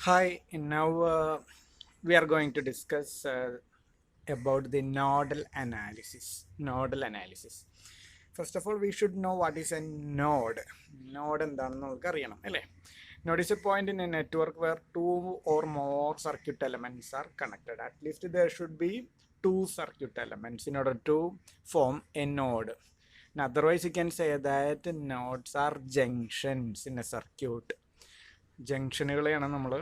Hi, now we are going to discuss about the nodal analysis. Nodal analysis. First of all, we should know what is a node. Node എന്താണെന്ന് നമുക്ക് അറിയണം അല്ലേ? Node is a point in a network where two or more circuit elements are connected. At least there should be two circuit elements in order to form a node. And otherwise, you can say that nodes are junctions in a circuit. ജംഗ്ഷനുകളെയാണ് നമ്മൾ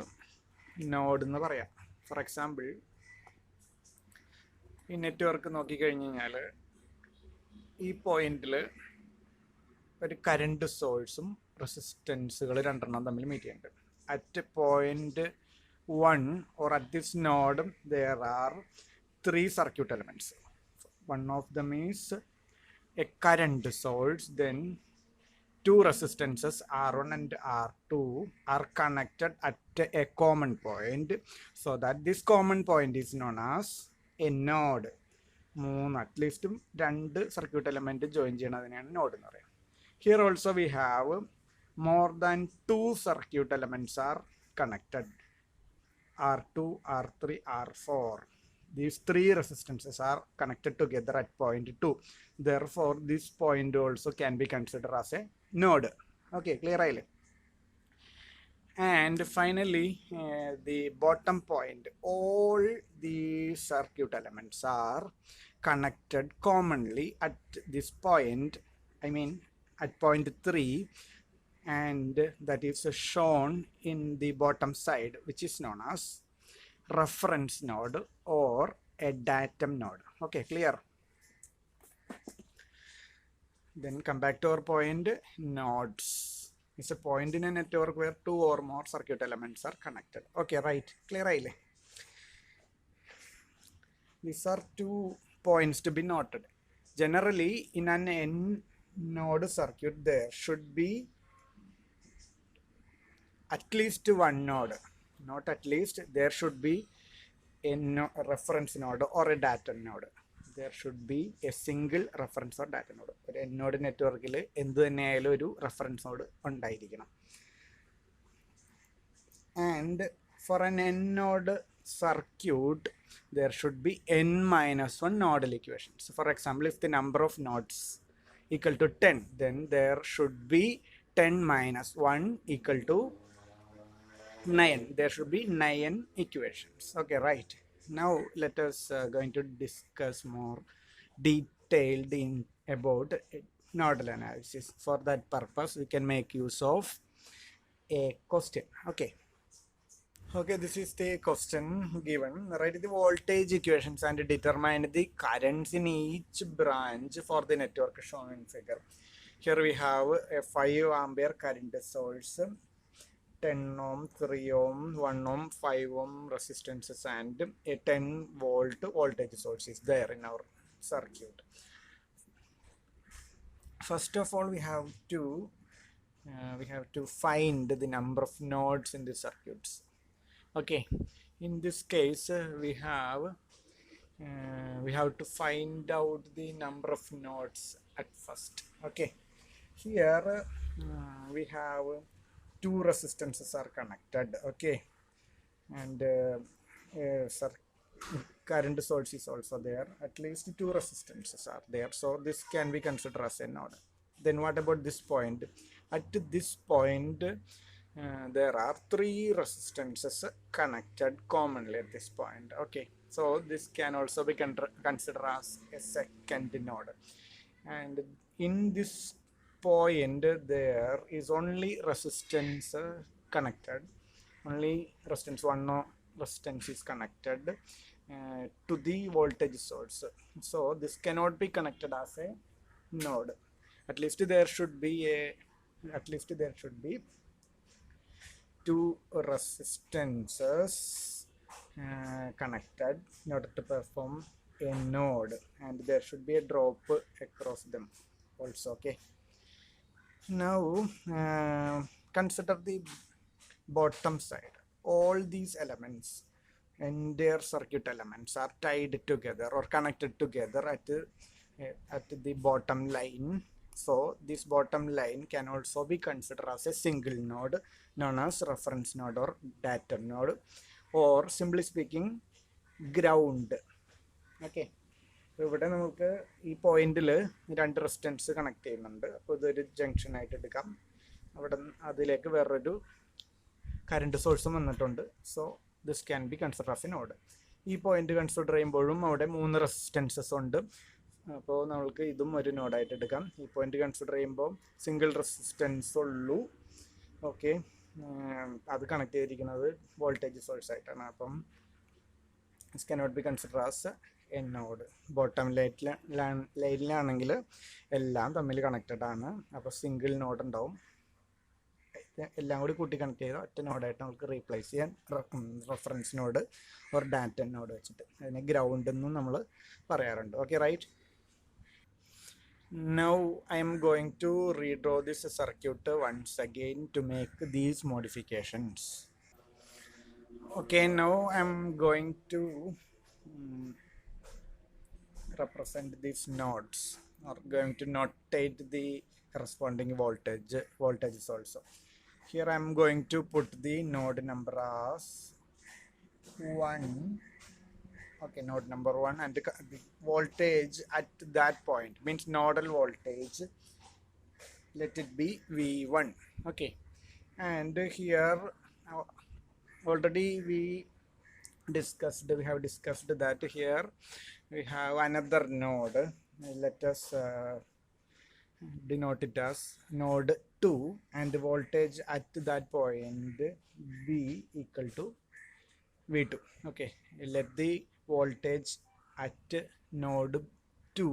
node എന്ന് പറയാം. For example, ഈ network നോക്കിക്കഴിഞ്ഞ് കഴിഞ്ഞാൽ ഈ പോയിന്റിൽ ഒരു current സോഴ്സും റെസിസ്റ്റൻസുകൾ രണ്ടെണ്ണം തമ്മിൽ മീറ്റ് ചെയ്യുന്നുണ്ട്. At point 1 or at this node there are three circuit elements. One of them is a current source, then two resistances R1 and R2 are connected at a common point, so that this common point is known as a node. അറ്റ്ലീസ്റ്റും രണ്ട് circuit element join ചെയ്യണതിനെയാണ് node എന്ന് പറയുന്നത്. Here also we have more than two circuit elements are connected, R2, R3, R4. These three resistances are connected together at point 2. Therefore, this point also can be considered as a node. Okay, clear ആയില്ലേ? And finally, the bottom point, all the circuit elements are connected commonly at this point, I mean at point 3, and that is shown in the bottom side, which is known as reference node or a datum node. Okay, clear? Then come back to our point. Nodes is a point in a network where two or more circuit elements are connected. Okay, right, clear ആയില്ലേ? These are two points to be noted. Generally, in an n node circuit there should be at least one node. Not at least, there should be a reference node or a data node. There should be a single reference or data node. ഒരു n node നെറ്റ്വർക്കിൽ എന്ത് തന്നെയായാലും ഒരു reference node ഉണ്ടായിരിക്കണം. And for an n node circuit there should be n minus 1 nodal equations. For example, if the number of nodes equal to 10, then there should be 10 minus 1 equal to 9. There should be 9 equations. Okay, right. Now let us going to discuss more detailed in about nodal analysis. For that purpose, we can make use of a question. Okay, this is the question given. Write the voltage equations and determine the currents in each branch for the network shown in figure. Here we have a 5 ampere current source, 10 ohm, 3 ohm, 1 ohm, 5 ohm resistances, and a 10 volt voltage source is there in our circuit. First of all, we have to find the number of nodes in the circuits. Okay, in this case we have to find out the number of nodes at first. Okay, here we have two resistances are connected. Okay, and current source is also there. At least two resistances are there, so this can be considered as a node. Then what about this point? At this point there are three resistances connected commonly at this point. Okay, so this can also be considered as a second node. And in this point there is only resistance connected, only resistance 1 resistance is connected to the voltage source, so this cannot be connected as a node. At least there should be two resistances connected in order to perform a node, and there should be a drop across them also. Okay, now consider the bottom side. All these elements and their circuit elements are tied together or connected together at the bottom line So this bottom line can also be considered as a single node known as reference node or data node, or simply speaking ground. Okay. ഇവിടെ നമുക്ക് ഈ പോയിന്റിൽ രണ്ട് resistance connect ചെയ്യുന്നുണ്ട്. അപ്പോൾ ഇതൊരു junction ആയിട്ട് എടുക്കാം. അവിടെ അതിലേക്ക് വേറൊരു കറണ്ട് സോഴ്സും വന്നിട്ടുണ്ട്. So this can be consider as a node. ഈ പോയിന്റ് കൺസിഡർ ചെയ്യുമ്പോഴും അവിടെ 3 റെസിസ്റ്റൻസസ് ഉണ്ട്. അപ്പോൾ നമ്മൾക്ക് ഇതും ഒരു നോഡായിട്ട് എടുക്കാം. ഈ പോയിന്റ് കൺസിഡർ ചെയ്യുമ്പോൾ സിംഗിൾ റെസിസ്റ്റൻസ് ഉള്ളൂ. ഓക്കെ, അത് കണക്ട് ചെയ്തിരിക്കുന്നത് വോൾട്ടേജ് സോഴ്സ് ആയിട്ടാണ്. അപ്പം this cannot be consider as a node. Bottom ലൈനിലാണെങ്കിൽ എല്ലാം തമ്മിൽ കണക്റ്റഡ് ആണ്. അപ്പോൾ സിംഗിൾ നോഡ് ഉണ്ടാവും. എല്ലാം കൂടി കൂട്ടി കണക്ട് ചെയ്താൽ ഒറ്റ നോഡായിട്ട് നമുക്ക് റീപ്ലേസ് ചെയ്യാൻ reference node or data node വെച്ചിട്ട്. അതിനെ ഗ്രൗണ്ട് എന്നും നമ്മൾ പറയാറുണ്ട്. Okay, right. Now I am going to redraw this circuit once again to make these modifications. Okay, now I am going to represent these nodes, or going to notate the corresponding voltages also. Here I am going to put the node number as 1. Okay, node number 1, and the voltage at that point means nodal voltage, let it be V1. Okay, and here already we have discussed that here we have another node. Let us denote it as node 2, and the voltage at that point be equal to V2. Okay, let the voltage at node 2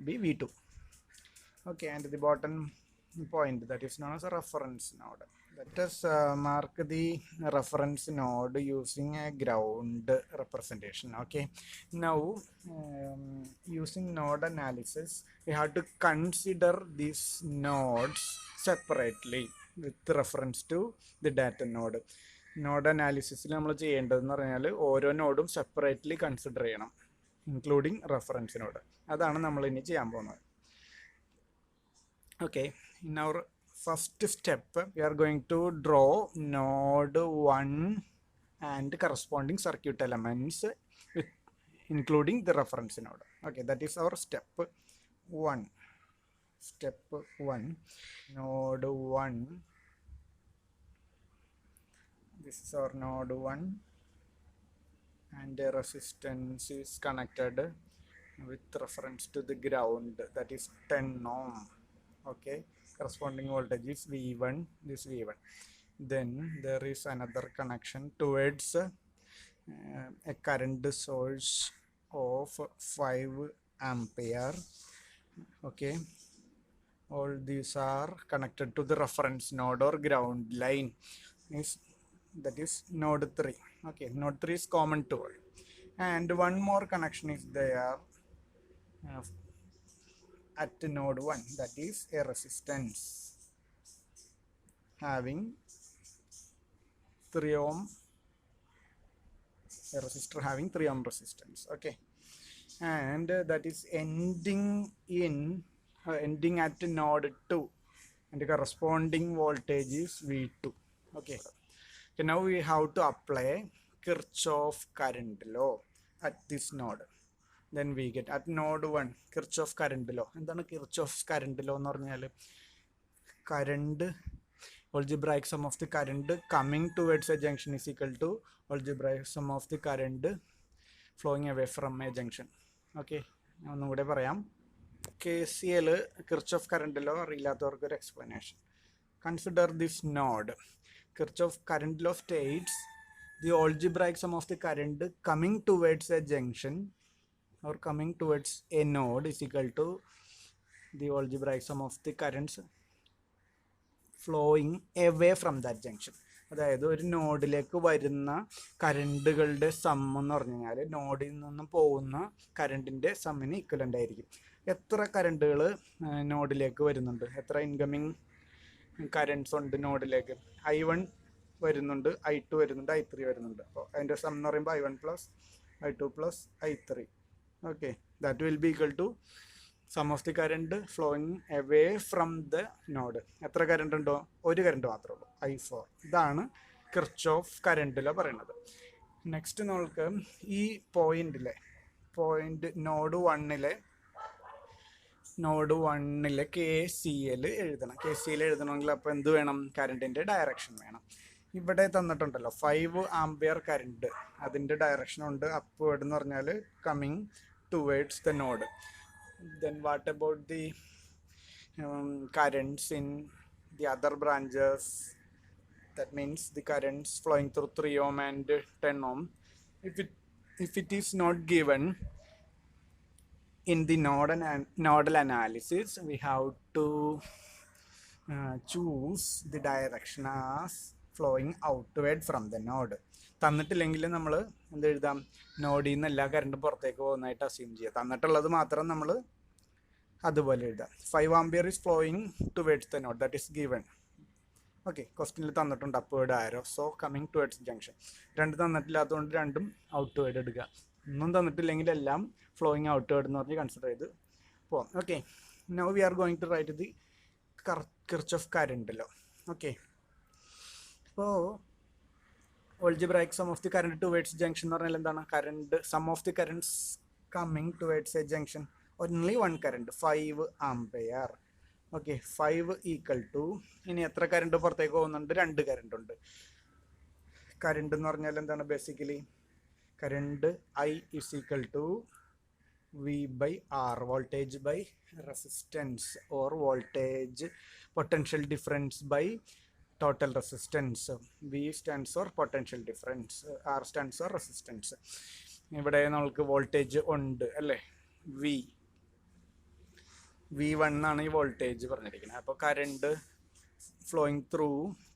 be V2. Okay, and the bottom point, that is known as a reference node. Let us mark the reference node using a ground representation. Okay, now using node analysis, we have to consider these nodes separately with reference to the data node. Node അനാലിസിസിൽ നമ്മൾ ചെയ്യേണ്ടതെന്ന് പറഞ്ഞാൽ ഓരോ നോഡും separately consider ചെയ്യണം, including reference node. അതാണ് നമ്മൾ ഇനി ചെയ്യാൻ പോകുന്നത്. Okay, in our first step we are going to draw node 1 and corresponding circuit elements including the reference node. Okay, that is our step 1. Step 1, node 1. This is our node 1, and the resistance is connected with reference to the ground, that is 10 ohm. Okay, corresponding voltage is V1, this V1. Then there is another connection towards a current source of 5 ampere. Okay, all these are connected to the reference node or ground line. That is node 3. Okay, node 3 is common to all, and one more connection is there at node 1, that is a resistance having 3 ohm, a resistor having 3 ohm resistance. Okay, and that is ending at node 2, and the corresponding voltage is V2. Okay, so now we have to apply Kirchhoff current law at this node. Then we get at node 1 Kirchhoff current law. എന്താണ് Kirchhoff's current law എന്ന് പറഞ്ഞാൽ, current algebraic sum of the current coming towards a junction is equal to algebraic sum of the current flowing away from a junction. Okay, ഞാൻ ഒന്നും കൂടെ പറയാം. KCL Kirchhoff current law അറിയില്ലാത്തവർക്ക് ഒരു explanation. Consider this node. Kirchhoff current law states the algebraic sum of the current coming towards a junction or coming towards a node is equal to the algebraic sum of the currents flowing away from that junction. അതായത് ഒരു നോഡിലേക്ക് വരുന്ന കറണ്ടുകളുടെ some എന്ന് പറഞ്ഞു കഴിഞ്ഞാൽ നോഡിൽ നിന്നും പോകുന്ന കറണ്ടിൻ്റെ സമ്മിന് ഇക്വലൻ്റ് ആയിരിക്കും. എത്ര കറണ്ടുകൾ നോഡിലേക്ക് വരുന്നുണ്ട്, എത്ര ഇൻകമിങ് കറൻസ് ഉണ്ട് നോഡിലേക്ക്? I1 വരുന്നുണ്ട്, I2 വരുന്നുണ്ട്, I3 വരുന്നുണ്ട്. അപ്പോൾ അതിൻ്റെ സം എന്ന് പറയുമ്പോൾ I1 + I2 + I3. Okay, that will be equal to sum of the current flowing away from the node. എത്ര കറണ്ട് ഉണ്ടോ? ഒരു കറണ്ട് മാത്രമേ ഉള്ളൂ, I4. ഇതാണ് കിർച്ചോഫ് കറണ്ടിൽ പറയുന്നത്. നെക്സ്റ്റ് നമ്മൾക്ക് ഈ പോയിന്റിലെ നോഡ് വണ്ണിലെ KCL എഴുതണം. KCL എഴുതണമെങ്കിൽ അപ്പോൾ എന്ത് വേണം? കറണ്ടിൻ്റെ ഡയറക്ഷൻ വേണം. ഇവിടെ തന്നിട്ടുണ്ടല്ലോ 5 ആംപിയർ കറണ്ട്, അതിൻ്റെ ഡയറക്ഷൻ ഉണ്ട് അപ്വേർഡ് എന്ന് പറഞ്ഞാൽ coming towards the node. Then what about the currents in the other branches? That means the currents flowing through 3 ohm and 10 ohm. If it is not given in the nodal analysis, we have to choose the direction as flowing outward from the node. തന്നിട്ടില്ലെങ്കിൽ നമ്മൾ എന്ത് എഴുതാം? നോഡിൽ നിന്ന് എല്ലാ കറണ്ടും പുറത്തേക്ക് പോകുന്നതായിട്ട് assume ചെയ്യുക. തന്നിട്ടുള്ളത് മാത്രം നമ്മൾ അതുപോലെ എഴുതാം. 5 ampere is flowing towards the node, that is given. Okay, ക്വസ്റ്റ്യനിൽ തന്നിട്ടുണ്ട് അപ്വേർഡ് ആരോ, സോ കമ്മിങ് ടുവേർഡ്സ് ജംഗ്ഷൻ. രണ്ട് തന്നിട്ടില്ലാത്തതുകൊണ്ട് രണ്ടും ഔട്ട്വേർഡ് എടുക്കുക. ഒന്നും തന്നിട്ടില്ലെങ്കിൽ എല്ലാം ഫ്ലോയിങ് ഔട്ട്വേർഡ് എന്ന് പറഞ്ഞ് കൺസിഡർ ചെയ്ത് പോവാം. Okay, now we are going to write the Kirchhoff current law. Okay, അപ്പോൾ algebraic sum of the current towards junction എന്ന് പറഞ്ഞാൽ എന്താണ്? Current sum of the currents coming towards a junction. only one current, 5 ampere. Okay, 5 equal to, ഇനി എത്ര current പുറത്തേക്ക് പോകുന്നുണ്ട്? 2 current ഉണ്ട്. Current എന്ന് പറഞ്ഞാൽ എന്താണ്? Basically current I is equal to V/R, voltage by resistance, or voltage potential difference by total resistance. V stands for potential difference, R stands for resistance. ഇവിടെ നമുക്ക് വോൾട്ടേജ് ഉണ്ട് അല്ലേ? V1 ആണ് ഈ വോൾട്ടേജ് പറഞ്ഞിരിക്കുന്നത്. അപ്പോൾ current flowing through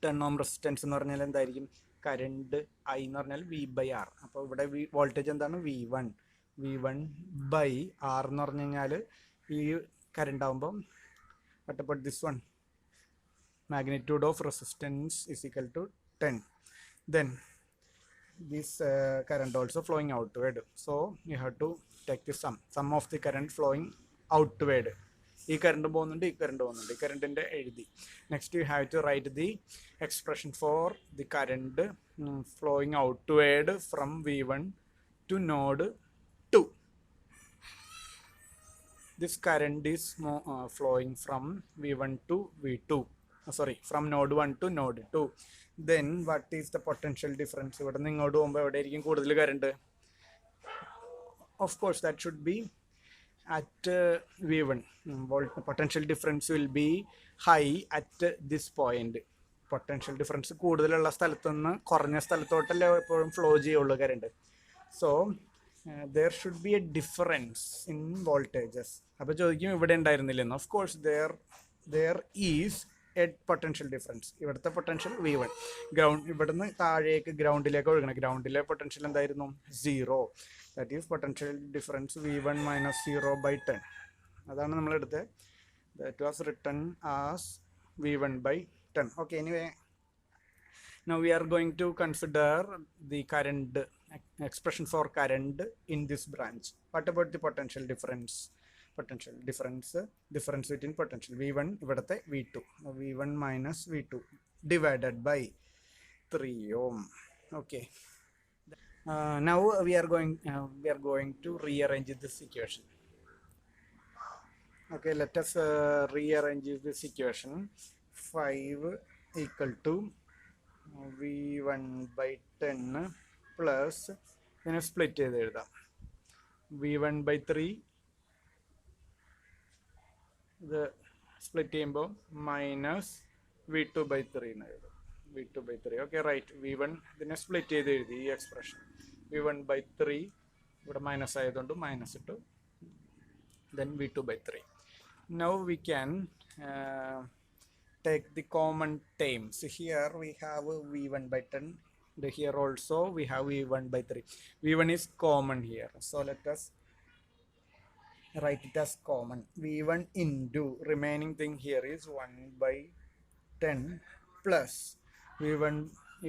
10 ohm resistance എന്ന് പറഞ്ഞാൽ എന്തായിരിക്കും? കറണ്ട് I എന്ന് പറഞ്ഞാൽ V/R. അപ്പോൾ ഇവിടെ വോൾട്ടേജ് എന്താണ്? V1/R എന്ന് പറഞ്ഞു കഴിഞ്ഞാൽ ഈ കറണ്ട് ആകുമ്പം what about this one? Magnitude of resistance is equal to 10. Then this current also flowing outward, so you have to take the sum of the current flowing outward. ഈ current പോകുന്നുണ്ട്, ഈ current പോകുന്നുണ്ട്, ഈ കറണ്ടിൻ്റെ എഴുതി. Next you have to write the expression for the current flowing outward from V1 to node 2. This current is flowing from V1 to V2. From node 1 to node 2. Then what is the potential difference? ഇവിടെ നിന്ന് ഇങ്ങോട്ട് പോകുമ്പോൾ എവിടെയായിരിക്കും കൂടുതൽ current? Of course, that should be at V1. Potential difference will be high at this point. Potential difference കൂടുതലുള്ള സ്ഥലത്ത് നിന്ന് കുറഞ്ഞ സ്ഥലത്തോട്ടല്ലേ എപ്പോഴും ഫ്ലോ ചെയ്യുള്ളൂ current. So there should be a difference in voltages. അപ്പോൾ ചോദിക്കും ഇവിടെ ഉണ്ടായിരുന്നില്ലെന്ന്. Of course, there is a potential difference. ഇവിടുത്തെ പൊട്ടൻഷ്യൽ V1. ഇവിടുന്ന് താഴേക്ക് ഗ്രൗണ്ടിലേക്ക് ഒഴുകണം. ഗ്രൗണ്ടിലെ പൊട്ടൻഷ്യൽ എന്തായിരുന്നു? 0. That is potential difference V1 minus 0/10. അതാണ് നമ്മളെടുത്ത്. That was written as V1/10. Okay, anyway now we are going to consider the current expression for current in this branch. What about the potential difference? Difference between potential V1 ഇവിടുത്തെ V2, V1 minus V2 divided by 3 ohm. Okay, now we are going to rearrange this equation. Okay, let us rearrange this equation. 5 equal to V1/10 plus, ഇതിനെ split ചെയ്ത് എഴുതാം. V1/3 ഇത് split ചെയ്യുമ്പോൾ minus V2/3 എന്ന് എഴുതും. V2/3. Okay, right. V1 ഇതിനെ split ചെയ്ത് എഴുതി ഈ എക്സ്പ്രഷൻ. V1/3 ഇവിടെ മൈനസ് ആയതുകൊണ്ട് മൈനസ് ഇട്ടു. then V2/3. Now we can take the common terms. Here we have V1/10. Here also we have V1/3. V1 is common here, so let us write it as common. V1 into remaining thing here is 1/10 plus V1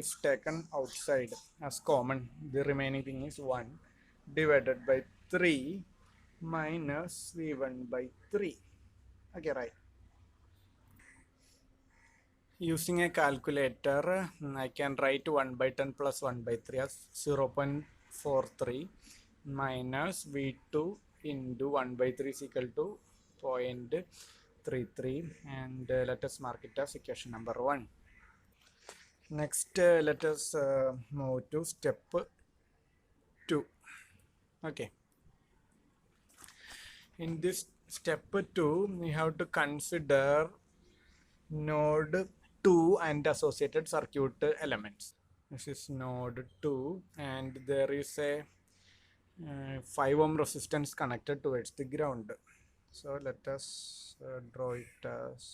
is taken outside as common. The remaining thing is 1 divided by 3. minus v1 by 3. Okay, right. Using a calculator, I can write 1 by 10 plus 1 by 3 as 0.43 minus v2 into 1 by 3 is equal to 0.33, and let us mark it as equation number 1. Next, let us move to step 2. Okay. In this step 2, we have to consider node 2 and associated circuit elements. This is node 2, and there is a 5 ohm resistance connected towards the ground. So let us draw it as,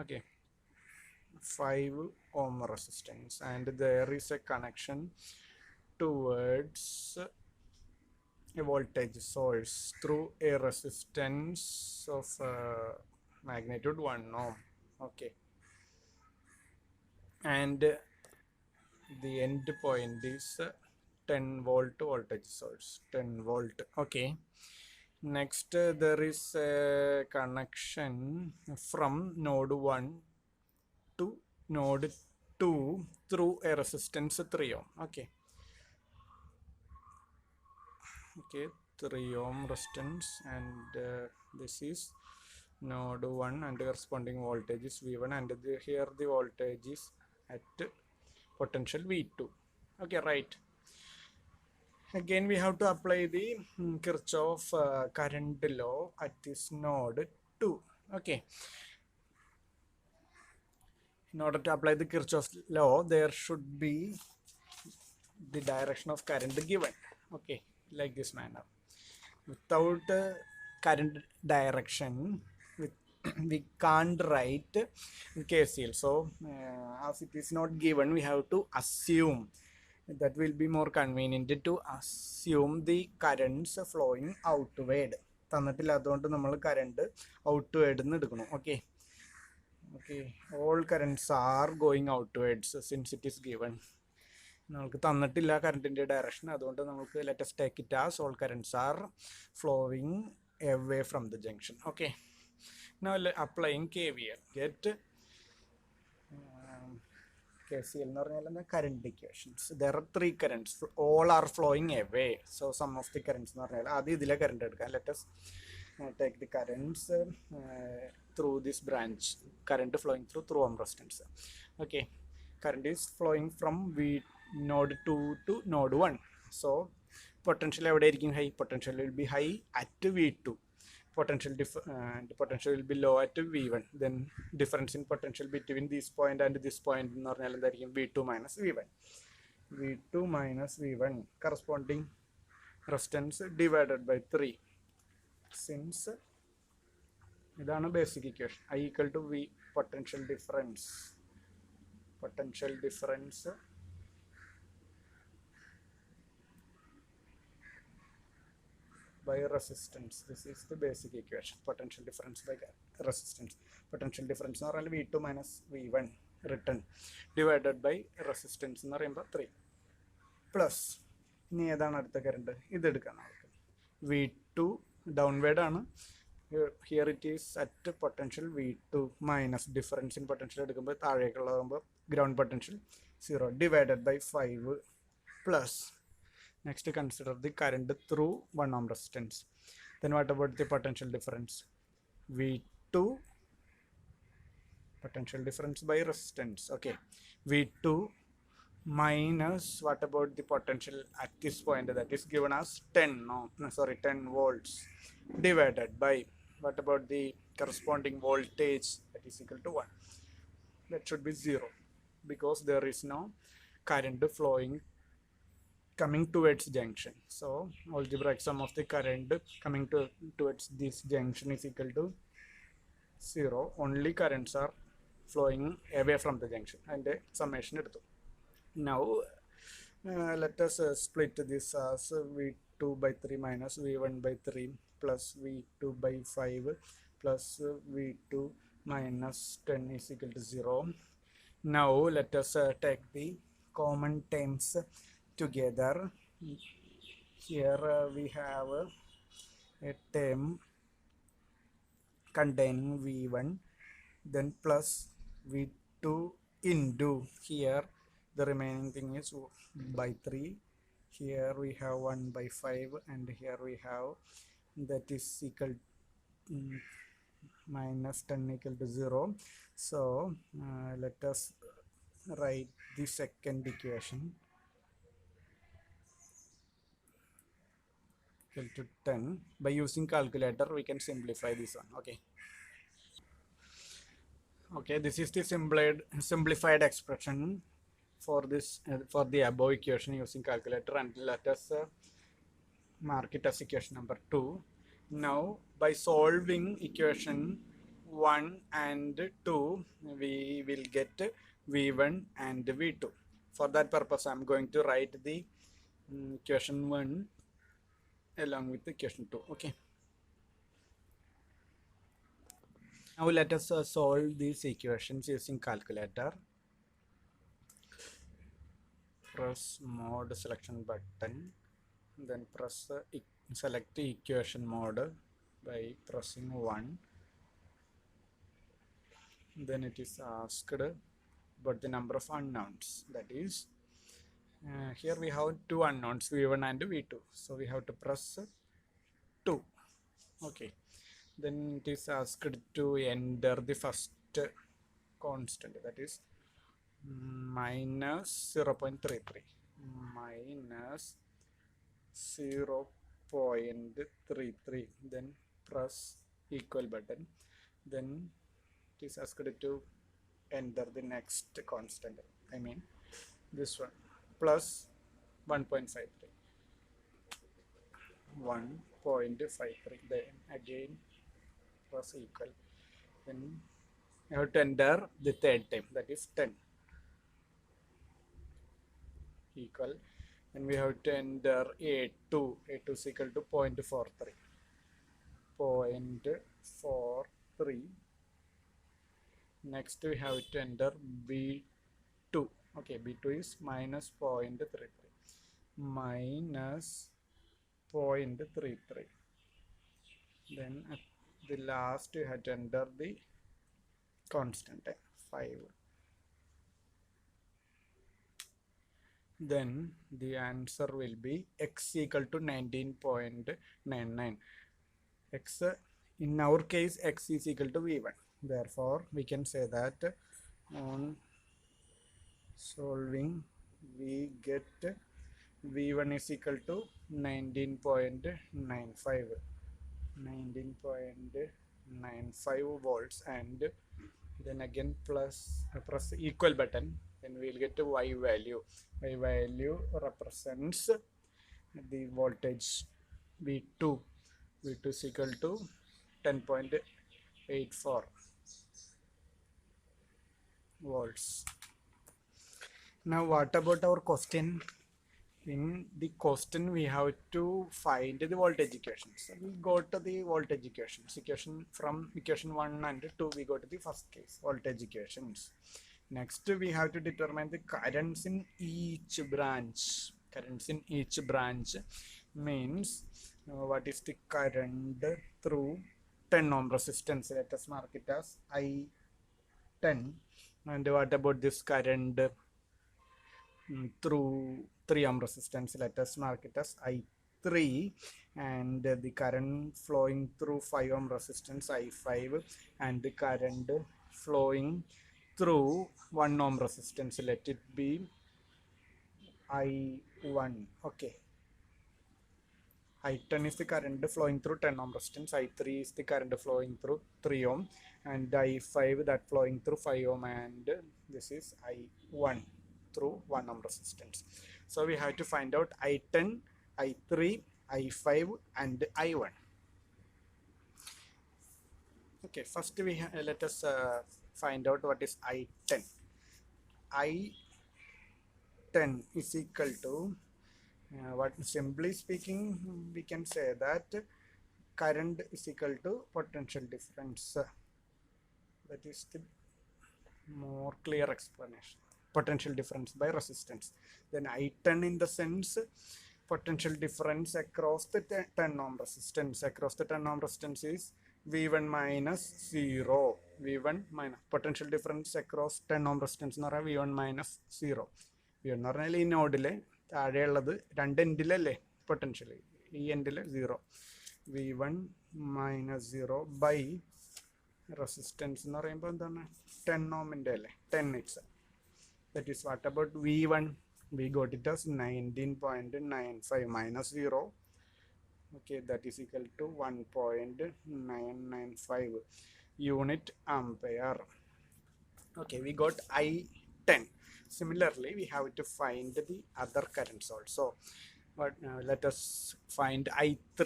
okay, 5 ohm resistance, and there is a connection towards a voltage source through a resistance of magnitude 1 ohm. Okay, and the end point is 10 volt voltage source, 10 volt. Okay, next there is a connection from node 1 to node 2 through a resistance 3 ohm. Okay, 3 ohm resistance, and this is node 1, and the corresponding voltage is v1, and here the voltage is at potential v2. Okay, right. Again, we have to apply the Kirchhoff current law at this node 2. Okay. In order to apply the Kirchhoff law, there should be the direction of current given. Okay, like this manner. Without current direction, we can't write KCL. So, as it is not given, we have to assume. That will be more convenient to assume the currents flowing outward. തന്നിട്ടില്ലാത്തതുകൊണ്ട് നമ്മൾ current outward നിന്ന് എടുക്കണം. Okay okay, all currents are going outwards since it is given. നമുക്ക് തന്നിട്ടില്ല കറണ്ടിൻ്റെ direction, അതുകൊണ്ട് നമുക്ക് let's take it as all currents are flowing away from the junction. Okay, now applying KVL. Get KCL എന്ന് പറഞ്ഞാൽ എന്താ, current equations. There are 3 currents, all are flowing away. So sum of the currents എന്ന് പറഞ്ഞാൽ ആദ്യം ഇതിലെ current എടുക്കാം. Let's take the currents through this branch, current flowing through ohm resistance. Okay, current is flowing from node 2 to node 1. So potential എവിടെ ആയിരിക്കും? High. Potential will be high at v2. Potential will be low at v1. Then difference in potential between this point and this point എന്ന് പറഞ്ഞാൽ എന്തായിരിക്കും? v2 minus v1. v2 minus v1 corresponding resistance divided by 3. Since ഇതാണ് basic equation, I equal to v potential difference by resistance. This is the basic equation, potential difference by resistance. Potential difference എന്ന് പറഞ്ഞാൽ v2 minus v1 written divided by resistance എന്ന് പറയുമ്പോൾ 3 plus, ഇനി ഏതാണ് അടുത്ത current? ഇതെടുക്കാം നമുക്ക്. v2 downward ആണ്. Here it is at potential v2 minus difference in potential എടുക്കുമ്പോൾ താഴേക്കുള്ളതാകുമ്പോൾ ground potential 0 divided by 5 plus. Next, consider the current through 1 ohm resistance. Then what about the potential difference? V2 potential difference by resistance. Okay, V2 minus what about the potential at this point, that is given as 10 volts divided by what about the corresponding voltage, that is equal to 1. That should be 0 because there is no current flowing coming towards junction. So algebraic sum of the current coming towards this junction is equal to 0. Only currents are flowing away from the junction, and the summation എടുത്തു. Now let us split this as v2 by 3 minus v1 by 3 plus v2 by 5 plus v2 minus 10 is equal to 0. Now let us take the common terms together. Here we have a term containing V1 then plus V2 into here the remaining thing is by 3. Here we have 1 by 5 and here we have that is equal minus 10 equal to 0. So let us write the second equation equal to 10. By using calculator we can simplify this one. Okay, this is the simplified expression for this for the above equation using calculator, and let us mark it as equation number 2. Now by solving equation 1 and 2 we will get v1 and v2. For that purpose I am going to write the equation 1 along with the equation 2. Okay, now let us solve these equations using calculator. Press mode selection button, then press select the equation mode by pressing 1. Then it is asked about the number of unknowns, that is here we have two unknowns, v1 and v2, so we have to press 2. Okay, then it is asked to enter the first constant, that is minus 0.33 minus 0.33, then press equal button, then it is asked to enter the next constant, I mean this one, plus 1.53 1.53, then again press equal, then you have to enter the third time, that is 10 equal, and we have to enter a2 is equal to 0.43. Next we have to enter b2. Okay, b2 is minus 0.33 minus 0.33. Then at the last we have to enter the constant 5. Then the answer will be x equal to 19.99. X, in our case x is equal to v1, therefore we can say that on solving we get v1 is equal to 19.95 volts, and then again press equal button, then we will get to y value. Y value represents the voltage v2 is equal to 10.84 volts. Now what about our question? In the question we have to find the voltage equation. So we go to the voltage equations. From equation 1 and 2 we go to the first case, voltage equations. Next we have to determine the currents in each branch. Currents in each branch means what is the current through 10 ohm resistance. Let us mark it as I10. And what about this current through 3 ohm resistance? Let us mark it as I3. And the current flowing through 5 ohm resistance I5, and the current flowing through 1 ohm resistance, let it be I1. Okay, I10 is the current flowing through 10 ohm resistance, I3 is the current flowing through 3 ohm, and I5 that flowing through 5 ohm, and this is I1 through 1 ohm resistance. So we have to find out I10, I3, I5 and I1. Okay, first we let us find out what is I10. I10 is equal to what, simply speaking we can say that current is equal to potential difference. That is the more clear explanation. Potential difference by resistance. Then I10 in the sense potential difference across the 10 ohm resistance. Across the 10 ohm resistance is V1 minus 0. V1 minus potential difference across 10 ohm resistance എന്ന് പറഞ്ഞാൽ V1 minus 0. V1 എന്ന് പറഞ്ഞാൽ ഈ നോഡിലെ താഴെയുള്ളത് രണ്ട് എൻഡിലല്ലേ potential, ഈ എൻഡിൽ 0. V1 minus 0 by resistance എന്ന് പറയുമ്പോൾ എന്താണ് 10 ഓമിൻ്റെ അല്ലേ, 10 it's. That is what about V1? We got it as 19.95 minus 0. Okay, that is equal to 1.995 unit ampere. Okay, we got I10. Similarly, we have to find the other currents also. But let us find I3.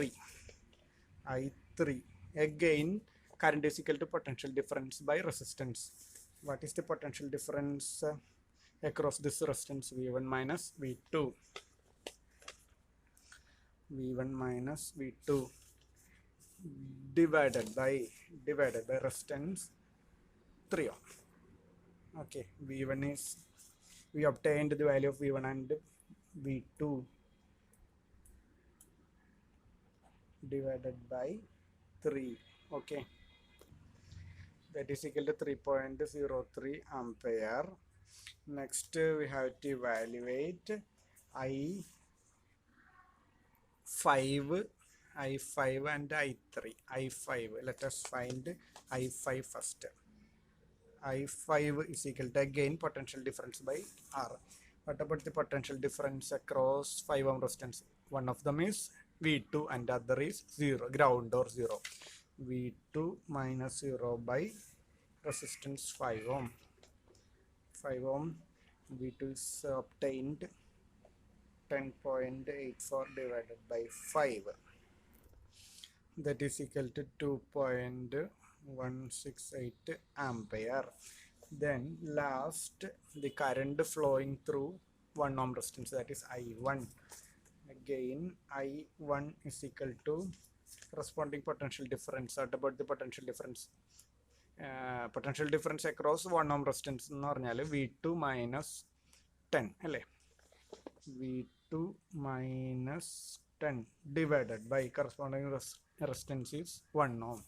I3. Again, current is equal to potential difference by resistance. What is the potential difference across this resistance? V1 minus V2. V1 minus V2 divided by resistance 3 ohm. Okay, V1 is, we obtained the value of V1 and V2 divided by 3. Okay, that is equal to 3.03 ampere. Next we have to evaluate I5 and I3. I5, let us find I5 first. I5 is equal to again potential difference by R. What about the potential difference across 5 ohm resistance? One of them is V2 and the other is 0, ground or 0. V2 minus 0 by resistance 5 ohm. 5 ohm, V2 is obtained 10.84 divided by 5. That is equal to 2.168 ampere. Then last, the current flowing through 1 ohm resistance, that is I1. Again, I1 is equal to corresponding potential difference. What about the potential difference? Potential difference across 1 ohm resistance എന്ന് പറഞ്ഞാൽ V2 minus 10 അല്ലേ, V2 minus 10 divided by corresponding resistance is 1 ohm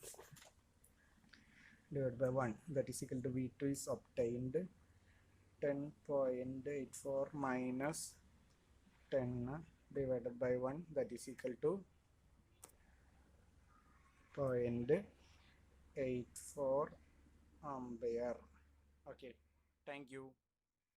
divided by 1. That is equal to V2 is obtained 10.84 minus 10 divided by 1, that is equal to 0.84 ampere. Okay, thank you.